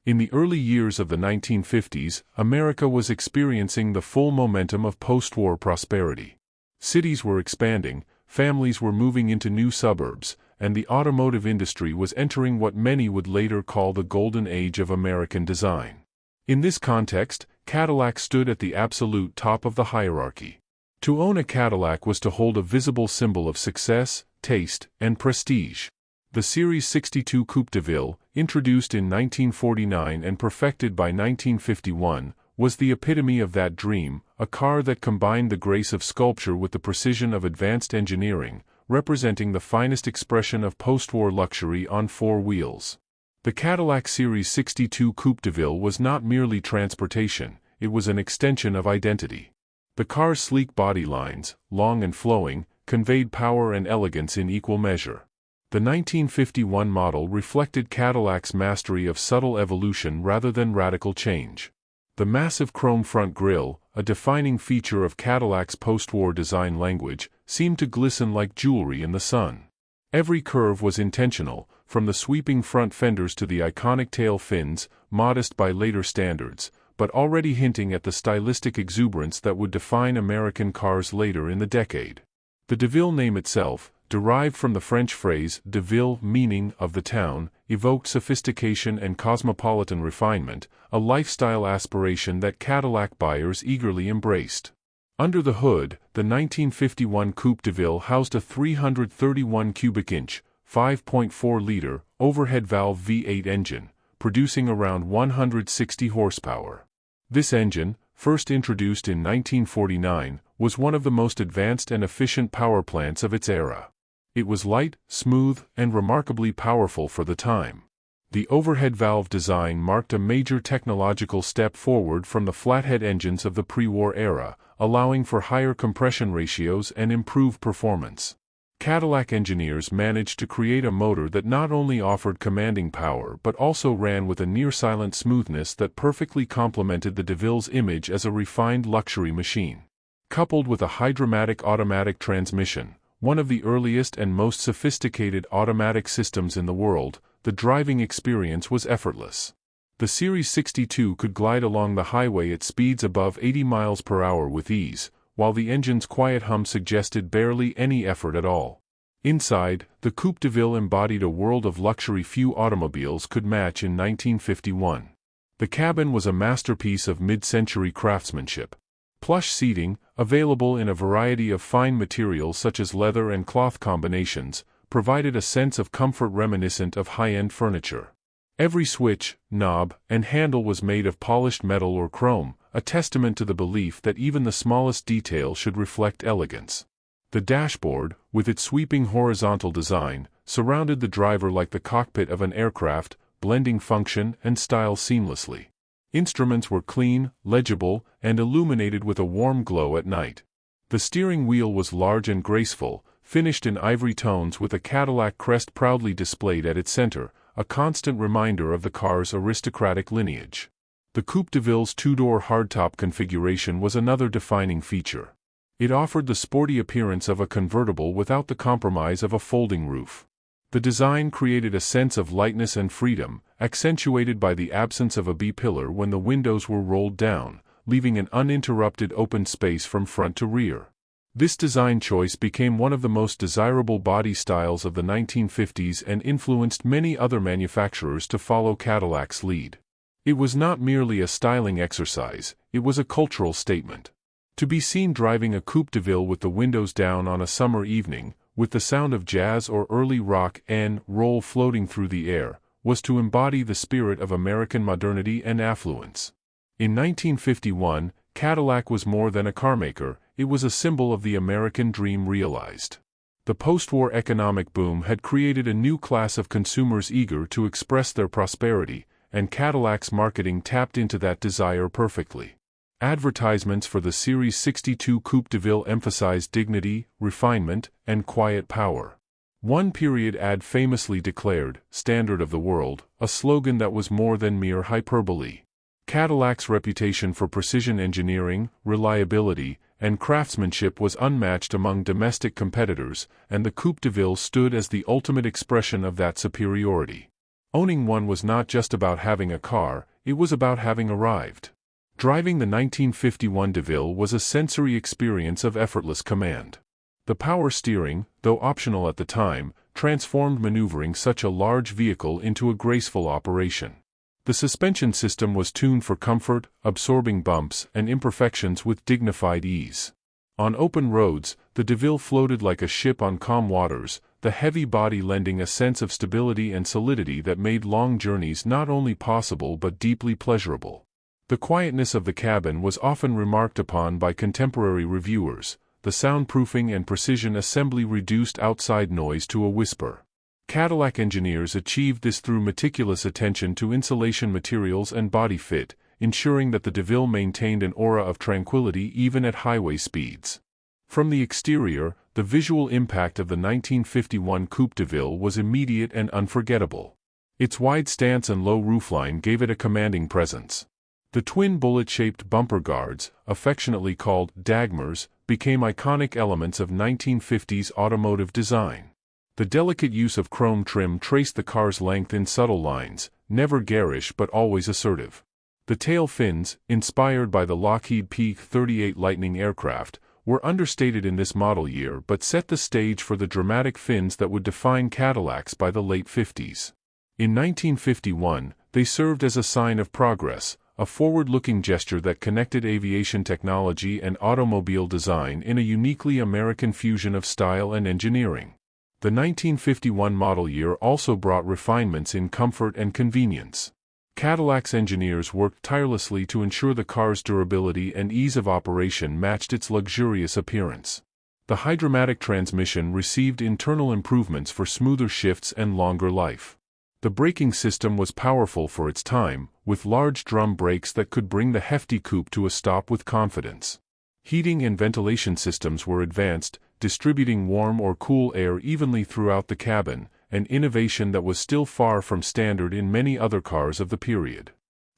In the early years of the 1950s, America was experiencing the full momentum of post-war prosperity. Cities were expanding, families were moving into new suburbs, and the automotive industry was entering what many would later call the golden age of American design. In this context, Cadillac stood at the absolute top of the hierarchy. To own a Cadillac was to hold a visible symbol of success, taste, and prestige. The Series 62 Coupe de Ville, introduced in 1949 and perfected by 1951, was the epitome of that dream, a car that combined the grace of sculpture with the precision of advanced engineering, representing the finest expression of post-war luxury on four wheels. The Cadillac Series 62 Coupe de Ville was not merely transportation, it was an extension of identity. The car's sleek body lines, long and flowing, conveyed power and elegance in equal measure. The 1951 model reflected Cadillac's mastery of subtle evolution rather than radical change. The massive chrome front grille, a defining feature of Cadillac's post-war design language, seemed to glisten like jewelry in the sun. Every curve was intentional, from the sweeping front fenders to the iconic tail fins, modest by later standards, but already hinting at the stylistic exuberance that would define American cars later in the decade. The de Ville name itself, derived from the French phrase de ville, meaning of the town, evoked sophistication and cosmopolitan refinement, a lifestyle aspiration that Cadillac buyers eagerly embraced. Under the hood, the 1951 Coupe de Ville housed a 331 cubic inch, 5.4-liter, overhead valve V8 engine, producing around 160 horsepower. This engine, first introduced in 1949, was one of the most advanced and efficient power plants of its era. It was light, smooth, and remarkably powerful for the time. The overhead valve design marked a major technological step forward from the flathead engines of the pre-war era, allowing for higher compression ratios and improved performance. Cadillac engineers managed to create a motor that not only offered commanding power but also ran with a near-silent smoothness that perfectly complemented the de Ville's image as a refined luxury machine. Coupled with a hydromatic automatic transmission, one of the earliest and most sophisticated automatic systems in the world, the driving experience was effortless. The Series 62 could glide along the highway at speeds above 80 miles per hour with ease, while the engine's quiet hum suggested barely any effort at all. Inside, the Coupe de Ville embodied a world of luxury few automobiles could match in 1951. The cabin was a masterpiece of mid-century craftsmanship. Plush seating, available in a variety of fine materials such as leather and cloth combinations, provided a sense of comfort reminiscent of high-end furniture. Every switch, knob, and handle was made of polished metal or chrome, a testament to the belief that even the smallest detail should reflect elegance. The dashboard, with its sweeping horizontal design, surrounded the driver like the cockpit of an aircraft, blending function and style seamlessly. Instruments were clean, legible, and illuminated with a warm glow at night. The steering wheel was large and graceful, finished in ivory tones with a Cadillac crest proudly displayed at its center, a constant reminder of the car's aristocratic lineage. The Coupe de Ville's two-door hardtop configuration was another defining feature. It offered the sporty appearance of a convertible without the compromise of a folding roof. The design created a sense of lightness and freedom, accentuated by the absence of a B-pillar when the windows were rolled down, leaving an uninterrupted open space from front to rear. This design choice became one of the most desirable body styles of the 1950s and influenced many other manufacturers to follow Cadillac's lead. It was not merely a styling exercise, it was a cultural statement. To be seen driving a Coupe de Ville with the windows down on a summer evening, with the sound of jazz or early rock and roll floating through the air, was to embody the spirit of American modernity and affluence. In 1951, Cadillac was more than a carmaker, it was a symbol of the American dream realized. The post-war economic boom had created a new class of consumers eager to express their prosperity, and Cadillac's marketing tapped into that desire perfectly. Advertisements for the Series 62 Coupe de Ville emphasized dignity, refinement, and quiet power. One period ad famously declared, "Standard of the world," a slogan that was more than mere hyperbole. Cadillac's reputation for precision engineering, reliability, and craftsmanship was unmatched among domestic competitors, and the Coupe de Ville stood as the ultimate expression of that superiority. Owning one was not just about having a car, it was about having arrived. Driving the 1951 DeVille was a sensory experience of effortless command. The power steering, though optional at the time, transformed maneuvering such a large vehicle into a graceful operation. The suspension system was tuned for comfort, absorbing bumps and imperfections with dignified ease. On open roads, the DeVille floated like a ship on calm waters, the heavy body lending a sense of stability and solidity that made long journeys not only possible but deeply pleasurable. The quietness of the cabin was often remarked upon by contemporary reviewers. The soundproofing and precision assembly reduced outside noise to a whisper. Cadillac engineers achieved this through meticulous attention to insulation materials and body fit, ensuring that the DeVille maintained an aura of tranquility even at highway speeds. From the exterior, the visual impact of the 1951 Coupe DeVille was immediate and unforgettable. Its wide stance and low roofline gave it a commanding presence. The twin bullet-shaped bumper guards, affectionately called Dagmars, became iconic elements of 1950s automotive design. The delicate use of chrome trim traced the car's length in subtle lines, never garish but always assertive. The tail fins, inspired by the Lockheed P-38 Lightning aircraft, were understated in this model year but set the stage for the dramatic fins that would define Cadillacs by the late 50s. In 1951, they served as a sign of progress, a forward-looking gesture that connected aviation technology and automobile design in a uniquely American fusion of style and engineering. The 1951 model year also brought refinements in comfort and convenience. Cadillac's engineers worked tirelessly to ensure the car's durability and ease of operation matched its luxurious appearance. The hydromatic transmission received internal improvements for smoother shifts and longer life. The braking system was powerful for its time, with large drum brakes that could bring the hefty coupe to a stop with confidence. Heating and ventilation systems were advanced, distributing warm or cool air evenly throughout the cabin, an innovation that was still far from standard in many other cars of the period.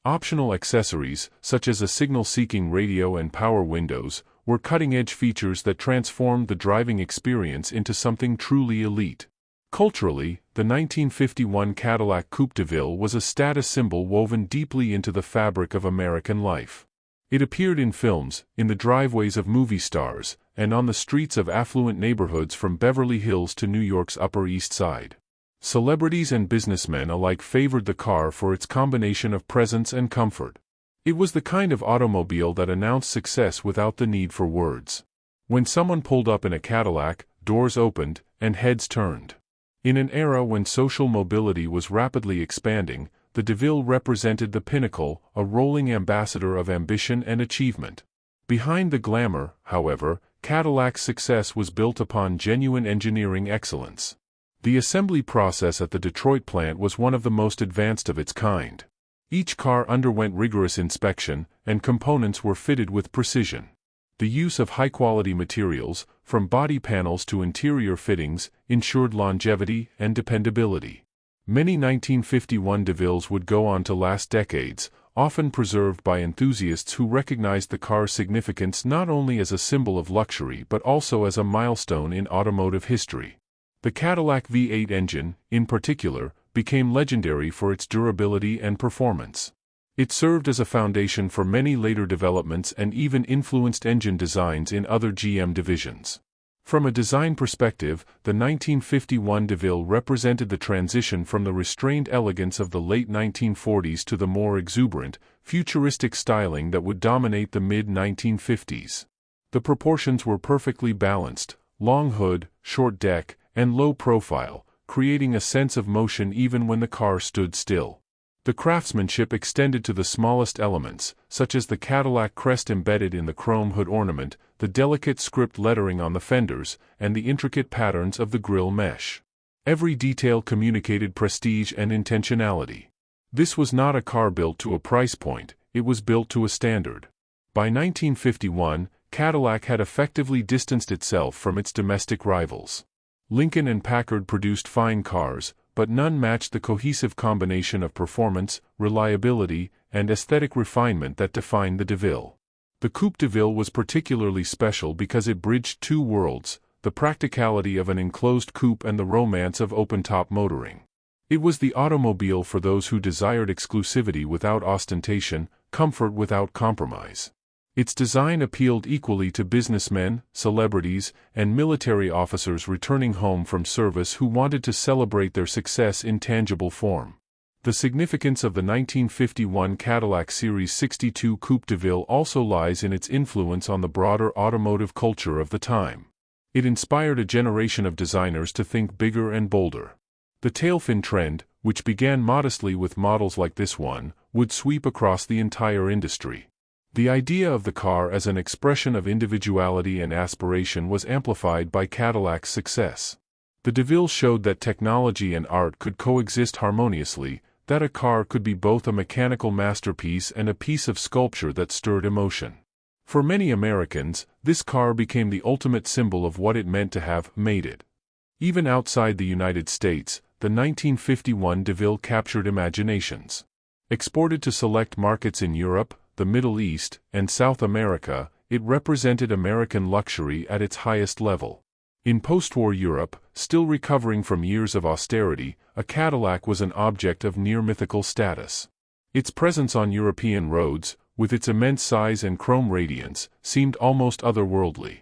Optional accessories, such as a signal-seeking radio and power windows, were cutting-edge features that transformed the driving experience into something truly elite. Culturally, the 1951 Cadillac Coupe DeVille was a status symbol woven deeply into the fabric of American life. It appeared in films, in the driveways of movie stars, and on the streets of affluent neighborhoods from Beverly Hills to New York's Upper East Side. Celebrities and businessmen alike favored the car for its combination of presence and comfort. It was the kind of automobile that announced success without the need for words. When someone pulled up in a Cadillac, doors opened, and heads turned. In an era when social mobility was rapidly expanding, the DeVille represented the pinnacle, a rolling ambassador of ambition and achievement. Behind the glamour, however, Cadillac's success was built upon genuine engineering excellence. The assembly process at the Detroit plant was one of the most advanced of its kind. Each car underwent rigorous inspection, and components were fitted with precision. The use of high-quality materials, from body panels to interior fittings, ensured longevity and dependability. Many 1951 DeVilles would go on to last decades, often preserved by enthusiasts who recognized the car's significance not only as a symbol of luxury but also as a milestone in automotive history. The Cadillac V8 engine, in particular, became legendary for its durability and performance. It served as a foundation for many later developments and even influenced engine designs in other GM divisions. From a design perspective, the 1951 DeVille represented the transition from the restrained elegance of the late 1940s to the more exuberant, futuristic styling that would dominate the mid-1950s. The proportions were perfectly balanced, long hood, short deck, and low profile, creating a sense of motion even when the car stood still. The craftsmanship extended to the smallest elements, such as the Cadillac crest embedded in the chrome hood ornament, the delicate script lettering on the fenders, and the intricate patterns of the grille mesh. Every detail communicated prestige and intentionality. This was not a car built to a price point, it was built to a standard. By 1951, Cadillac had effectively distanced itself from its domestic rivals. Lincoln and Packard produced fine cars, but none matched the cohesive combination of performance, reliability, and aesthetic refinement that defined the DeVille. The Coupe DeVille was particularly special because it bridged two worlds, the practicality of an enclosed coupe and the romance of open-top motoring. It was the automobile for those who desired exclusivity without ostentation, comfort without compromise. Its design appealed equally to businessmen, celebrities, and military officers returning home from service who wanted to celebrate their success in tangible form. The significance of the 1951 Cadillac Series 62 Coupe de Ville also lies in its influence on the broader automotive culture of the time. It inspired a generation of designers to think bigger and bolder. The tailfin trend, which began modestly with models like this one, would sweep across the entire industry. The idea of the car as an expression of individuality and aspiration was amplified by Cadillac's success. The DeVille showed that technology and art could coexist harmoniously, that a car could be both a mechanical masterpiece and a piece of sculpture that stirred emotion. For many Americans, this car became the ultimate symbol of what it meant to have made it. Even outside the United States, the 1951 DeVille captured imaginations. Exported to select markets in Europe, the Middle East, and South America, it represented American luxury at its highest level. In post-war Europe, still recovering from years of austerity, a Cadillac was an object of near-mythical status. Its presence on European roads, with its immense size and chrome radiance, seemed almost otherworldly.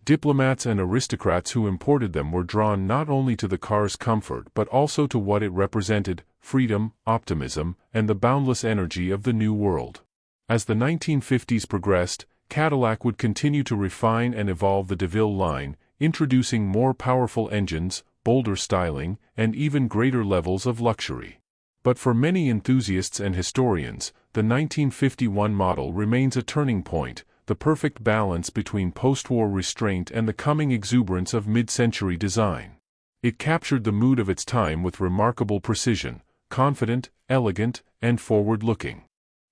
Diplomats and aristocrats who imported them were drawn not only to the car's comfort but also to what it represented: freedom, optimism, and the boundless energy of the New World. As the 1950s progressed, Cadillac would continue to refine and evolve the DeVille line, introducing more powerful engines, bolder styling, and even greater levels of luxury. But for many enthusiasts and historians, the 1951 model remains a turning point, the perfect balance between post-war restraint and the coming exuberance of mid-century design. It captured the mood of its time with remarkable precision, confident, elegant, and forward-looking.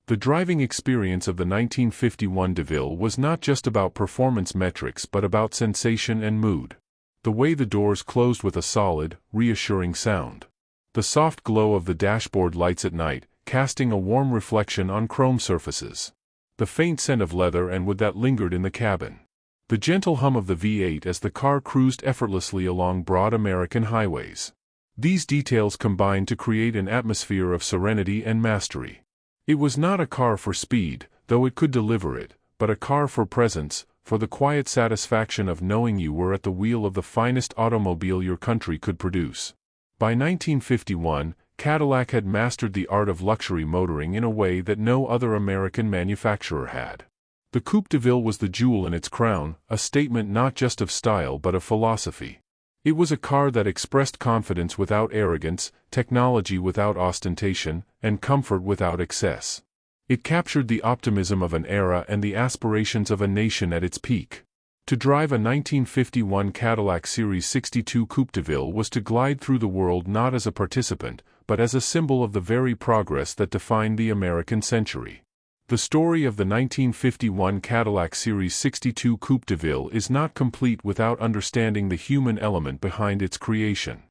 The driving experience of the 1951 DeVille was not just about performance metrics but about sensation and mood. The way the doors closed with a solid, reassuring sound. The soft glow of the dashboard lights at night, casting a warm reflection on chrome surfaces. The faint scent of leather and wood that lingered in the cabin. The gentle hum of the V8 as the car cruised effortlessly along broad American highways. These details combined to create an atmosphere of serenity and mastery. It was not a car for speed, though it could deliver it, but a car for presence, for the quiet satisfaction of knowing you were at the wheel of the finest automobile your country could produce. By 1951, Cadillac had mastered the art of luxury motoring in a way that no other American manufacturer had. The Coupe de Ville was the jewel in its crown, a statement not just of style but of philosophy. It was a car that expressed confidence without arrogance, technology without ostentation, and comfort without excess. It captured the optimism of an era and the aspirations of a nation at its peak. To drive a 1951 Cadillac Series 62 Coupe de Ville was to glide through the world not as a participant, but as a symbol of the very progress that defined the American century. The story of the 1951 Cadillac Series 62 Coupe de Ville is not complete without understanding the human element behind its creation.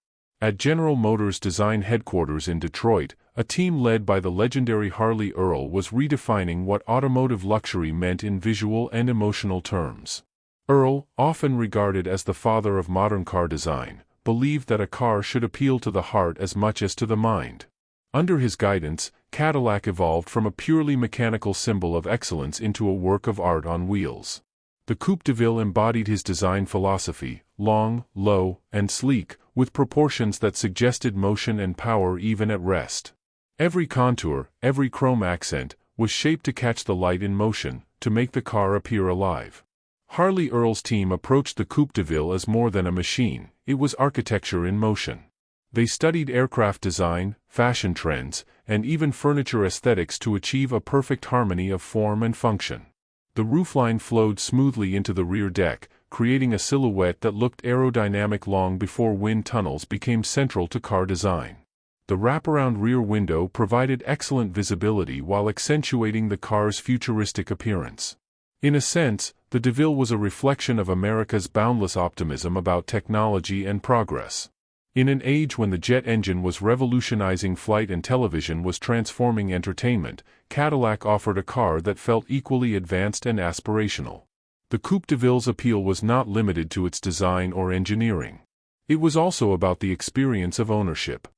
At General Motors Design Headquarters in Detroit, a team led by the legendary Harley Earl was redefining what automotive luxury meant in visual and emotional terms. Earl, often regarded as the father of modern car design, believed that a car should appeal to the heart as much as to the mind. Under his guidance, Cadillac evolved from a purely mechanical symbol of excellence into a work of art on wheels. The Coupe de Ville embodied his design philosophy: long, low, and sleek, with proportions that suggested motion and power even at rest. Every contour, every chrome accent, was shaped to catch the light in motion, to make the car appear alive. Harley Earl's team approached the Coupe de Ville as more than a machine, it was architecture in motion. They studied aircraft design, fashion trends, and even furniture aesthetics to achieve a perfect harmony of form and function. The roofline flowed smoothly into the rear deck, creating a silhouette that looked aerodynamic long before wind tunnels became central to car design. The wraparound rear window provided excellent visibility while accentuating the car's futuristic appearance. In a sense, the DeVille was a reflection of America's boundless optimism about technology and progress. In an age when the jet engine was revolutionizing flight and television was transforming entertainment, Cadillac offered a car that felt equally advanced and aspirational. The Coupe de Ville's appeal was not limited to its design or engineering. It was also about the experience of ownership.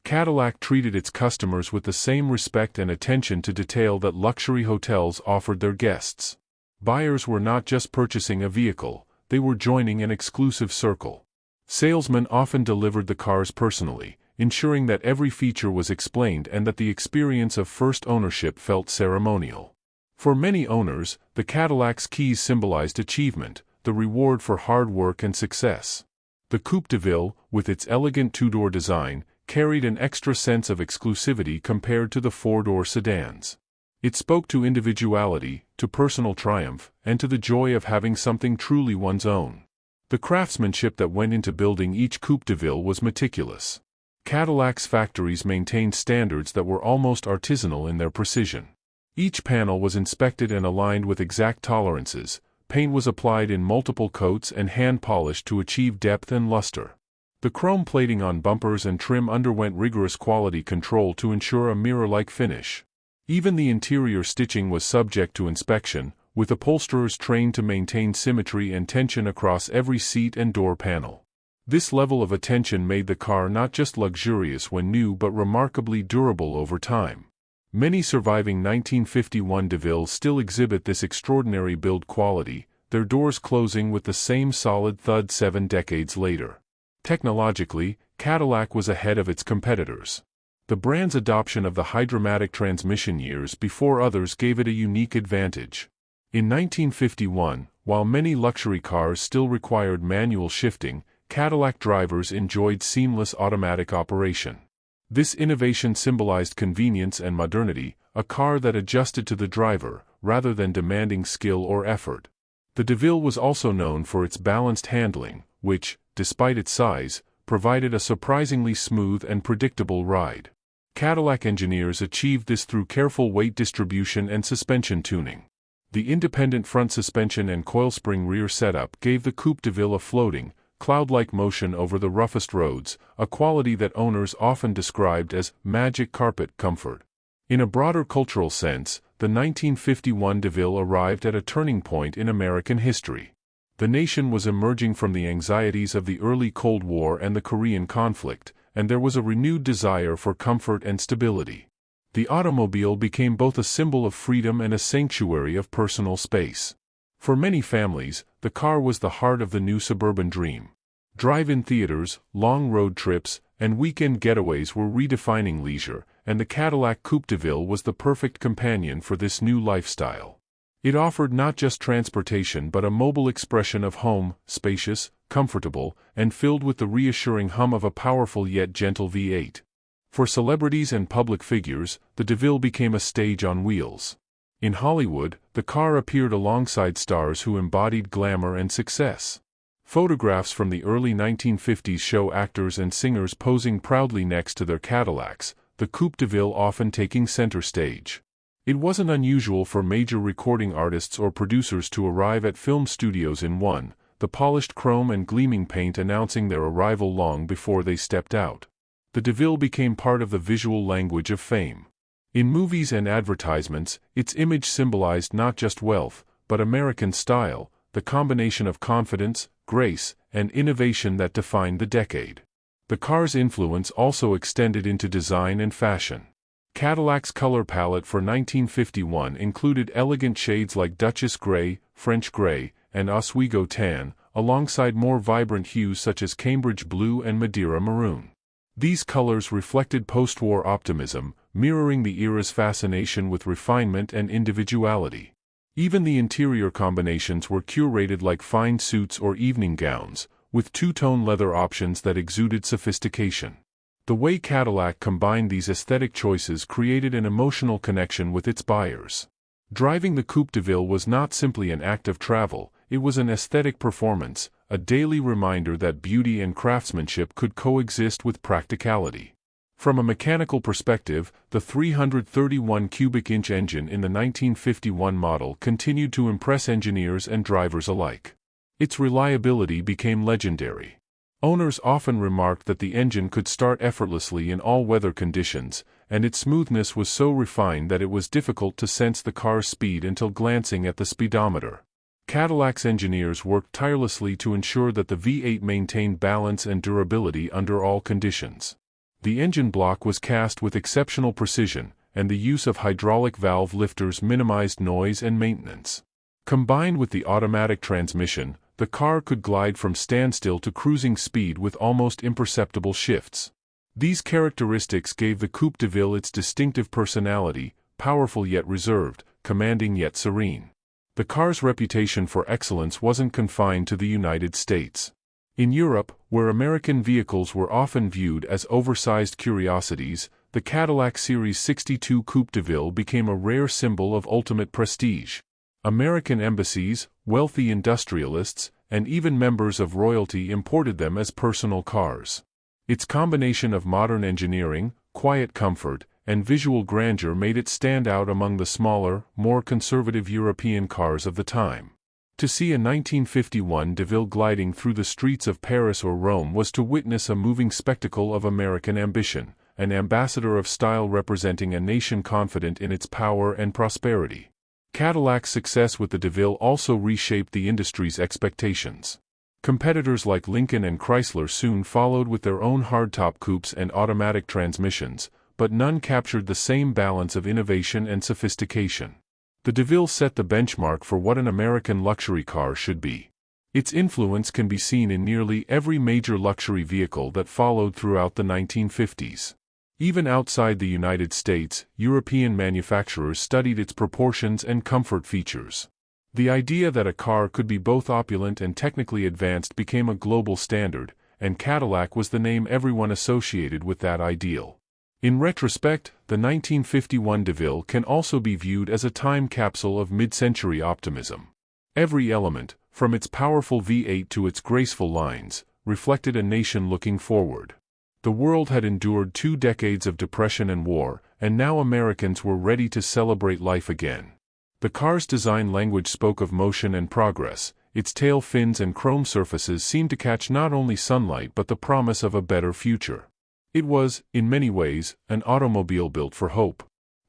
Cadillac treated its customers with the same respect and attention to detail that luxury hotels offered their guests. Buyers were not just purchasing a vehicle, they were joining an exclusive circle. Salesmen often delivered the cars personally, ensuring that every feature was explained and that the experience of first ownership felt ceremonial. For many owners, the Cadillac's keys symbolized achievement, the reward for hard work and success. The Coupe de Ville, with its elegant two-door design, carried an extra sense of exclusivity compared to the four-door sedans. It spoke to individuality, to personal triumph, and to the joy of having something truly one's own. The craftsmanship that went into building each Coupe de Ville was meticulous. Cadillac's factories maintained standards that were almost artisanal in their precision. Each panel was inspected and aligned with exact tolerances, paint was applied in multiple coats and hand-polished to achieve depth and luster. The chrome plating on bumpers and trim underwent rigorous quality control to ensure a mirror-like finish. Even the interior stitching was subject to inspection, with upholsterers trained to maintain symmetry and tension across every seat and door panel. This level of attention made the car not just luxurious when new but remarkably durable over time. Many surviving 1951 DeVilles still exhibit this extraordinary build quality, their doors closing with the same solid thud 7 decades later. Technologically, Cadillac was ahead of its competitors. The brand's adoption of the hydromatic transmission years before others gave it a unique advantage. In 1951, while many luxury cars still required manual shifting, Cadillac drivers enjoyed seamless automatic operation. This innovation symbolized convenience and modernity, a car that adjusted to the driver, rather than demanding skill or effort. The DeVille was also known for its balanced handling, which, despite its size, provided a surprisingly smooth and predictable ride. Cadillac engineers achieved this through careful weight distribution and suspension tuning. The independent front suspension and coil-spring rear setup gave the Coupe de Ville a floating, cloud-like motion over the roughest roads, a quality that owners often described as magic carpet comfort. In a broader cultural sense, the 1951 DeVille arrived at a turning point in American history. The nation was emerging from the anxieties of the early Cold War and the Korean conflict, and there was a renewed desire for comfort and stability. The automobile became both a symbol of freedom and a sanctuary of personal space. For many families, the car was the heart of the new suburban dream. Drive-in theaters, long road trips, and weekend getaways were redefining leisure, and the Cadillac Coupe de Ville was the perfect companion for this new lifestyle. It offered not just transportation but a mobile expression of home, spacious, comfortable, and filled with the reassuring hum of a powerful yet gentle V8. For celebrities and public figures, the DeVille became a stage on wheels. In Hollywood, the car appeared alongside stars who embodied glamour and success. Photographs from the early 1950s show actors and singers posing proudly next to their Cadillacs, the Coupe de Ville often taking center stage. It wasn't unusual for major recording artists or producers to arrive at film studios in one, the polished chrome and gleaming paint announcing their arrival long before they stepped out. The DeVille became part of the visual language of fame. In movies and advertisements, its image symbolized not just wealth, but American style, the combination of confidence, grace, and innovation that defined the decade. The car's influence also extended into design and fashion. Cadillac's color palette for 1951 included elegant shades like Duchess Gray, French Gray, and Oswego Tan, alongside more vibrant hues such as Cambridge Blue and Madeira Maroon. These colors reflected post-war optimism, mirroring the era's fascination with refinement and individuality. Even the interior combinations were curated like fine suits or evening gowns, with two-tone leather options that exuded sophistication. The way Cadillac combined these aesthetic choices created an emotional connection with its buyers. Driving the Coupe de Ville was not simply an act of travel, it was an aesthetic performance, a daily reminder that beauty and craftsmanship could coexist with practicality. From a mechanical perspective, the 331 cubic inch engine in the 1951 model continued to impress engineers and drivers alike. Its reliability became legendary. Owners often remarked that the engine could start effortlessly in all weather conditions, and its smoothness was so refined that it was difficult to sense the car's speed until glancing at the speedometer. Cadillac's engineers worked tirelessly to ensure that the V8 maintained balance and durability under all conditions. The engine block was cast with exceptional precision, and the use of hydraulic valve lifters minimized noise and maintenance. Combined with the automatic transmission, the car could glide from standstill to cruising speed with almost imperceptible shifts. These characteristics gave the Coupe de Ville its distinctive personality, powerful yet reserved, commanding yet serene. The car's reputation for excellence wasn't confined to the United States. In Europe, where American vehicles were often viewed as oversized curiosities, the Cadillac Series 62 Coupe de Ville became a rare symbol of ultimate prestige. American embassies, wealthy industrialists, and even members of royalty imported them as personal cars. Its combination of modern engineering, quiet comfort, and visual grandeur made it stand out among the smaller, more conservative European cars of the time. To see a 1951 de Ville gliding through the streets of Paris or Rome was to witness a moving spectacle of American ambition, an ambassador of style representing a nation confident in its power and prosperity. Cadillac's success with the de Ville also reshaped the industry's expectations. Competitors like Lincoln and Chrysler soon followed with their own hardtop coupes and automatic transmissions, but none captured the same balance of innovation and sophistication. The de Ville set the benchmark for what an American luxury car should be. Its influence can be seen in nearly every major luxury vehicle that followed throughout the 1950s. Even outside the United States, European manufacturers studied its proportions and comfort features. The idea that a car could be both opulent and technically advanced became a global standard, and Cadillac was the name everyone associated with that ideal. In retrospect, the 1951 de Ville can also be viewed as a time capsule of mid-century optimism. Every element, from its powerful V8 to its graceful lines, reflected a nation looking forward. The world had endured 2 decades of depression and war, and now Americans were ready to celebrate life again. The car's design language spoke of motion and progress. Its tail fins and chrome surfaces seemed to catch not only sunlight but the promise of a better future. It was, in many ways, an automobile built for hope.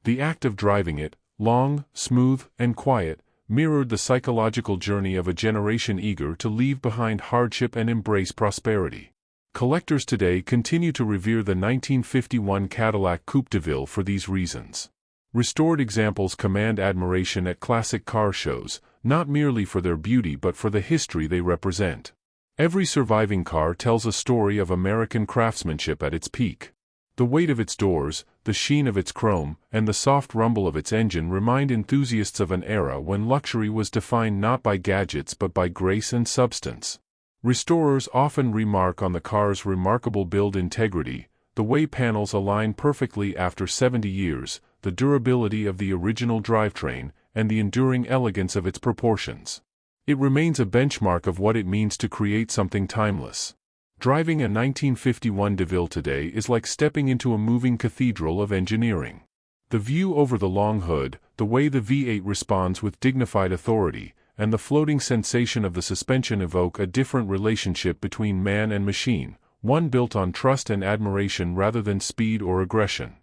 The act of driving it, long, smooth, and quiet, mirrored the psychological journey of a generation eager to leave behind hardship and embrace prosperity. Collectors today continue to revere the 1951 Cadillac Coupe de Ville for these reasons. Restored examples command admiration at classic car shows, not merely for their beauty but for the history they represent. Every surviving car tells a story of American craftsmanship at its peak. The weight of its doors, the sheen of its chrome, and the soft rumble of its engine remind enthusiasts of an era when luxury was defined not by gadgets but by grace and substance. Restorers often remark on the car's remarkable build integrity, the way panels align perfectly after 70 years, the durability of the original drivetrain, and the enduring elegance of its proportions. It remains a benchmark of what it means to create something timeless. Driving a 1951 de Ville today is like stepping into a moving cathedral of engineering. The view over the long hood, the way the V8 responds with dignified authority, and the floating sensation of the suspension evoke a different relationship between man and machine, one built on trust and admiration rather than speed or aggression.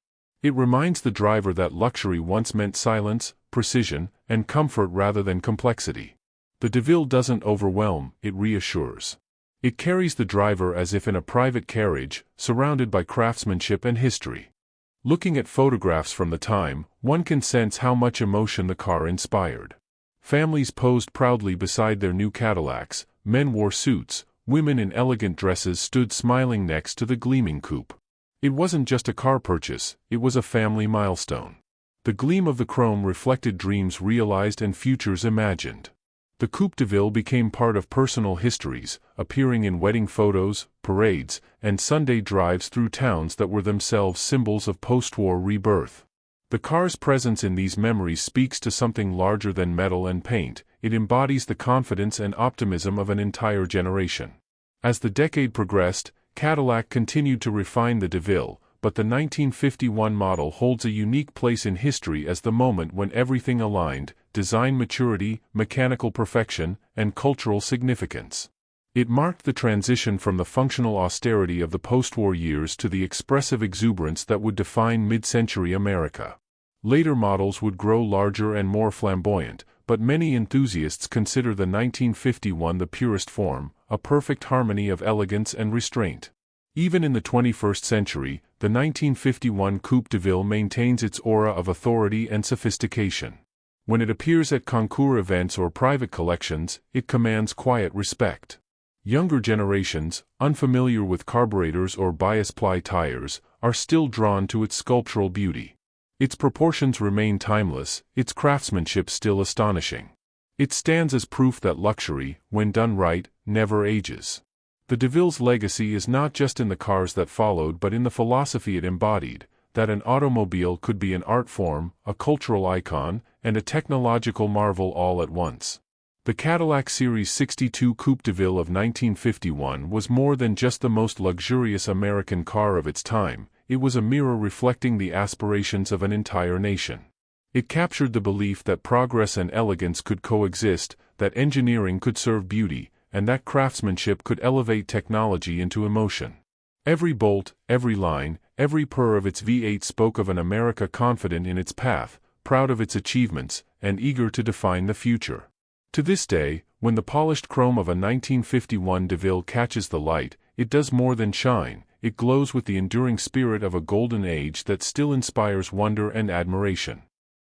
It reminds the driver that luxury once meant silence, precision, and comfort rather than complexity. The de Ville doesn't overwhelm, it reassures. It carries the driver as if in a private carriage, surrounded by craftsmanship and history. Looking at photographs from the time, one can sense how much emotion the car inspired. Families posed proudly beside their new Cadillacs, men wore suits, women in elegant dresses stood smiling next to the gleaming coupe. It wasn't just a car purchase, it was a family milestone. The gleam of the chrome reflected dreams realized and futures imagined. The Coupe de Ville became part of personal histories, appearing in wedding photos, parades, and Sunday drives through towns that were themselves symbols of post-war rebirth. The car's presence in these memories speaks to something larger than metal and paint. It embodies the confidence and optimism of an entire generation. As the decade progressed, Cadillac continued to refine the de Ville, but the 1951 model holds a unique place in history as the moment when everything aligned: design maturity, mechanical perfection, and cultural significance. It marked the transition from the functional austerity of the post-war years to the expressive exuberance that would define mid-century America. Later models would grow larger and more flamboyant, but many enthusiasts consider the 1951 the purest form, a perfect harmony of elegance and restraint. Even in the 21st century, the 1951 Coupe de Ville maintains its aura of authority and sophistication. When it appears at concours events or private collections, it commands quiet respect. Younger generations, unfamiliar with carburetors or bias-ply tires, are still drawn to its sculptural beauty. Its proportions remain timeless, its craftsmanship still astonishing. It stands as proof that luxury, when done right, never ages. The de Ville's legacy is not just in the cars that followed but in the philosophy it embodied, that an automobile could be an art form, a cultural icon, and a technological marvel all at once. The Cadillac Series 62 Coupe de Ville of 1951 was more than just the most luxurious American car of its time, it was a mirror reflecting the aspirations of an entire nation. It captured the belief that progress and elegance could coexist, that engineering could serve beauty, and that craftsmanship could elevate technology into emotion. Every bolt, every line, every purr of its V8 spoke of an America confident in its path, proud of its achievements, and eager to define the future. To this day, when the polished chrome of a 1951 de Ville catches the light, it does more than shine, it glows with the enduring spirit of a golden age that still inspires wonder and admiration.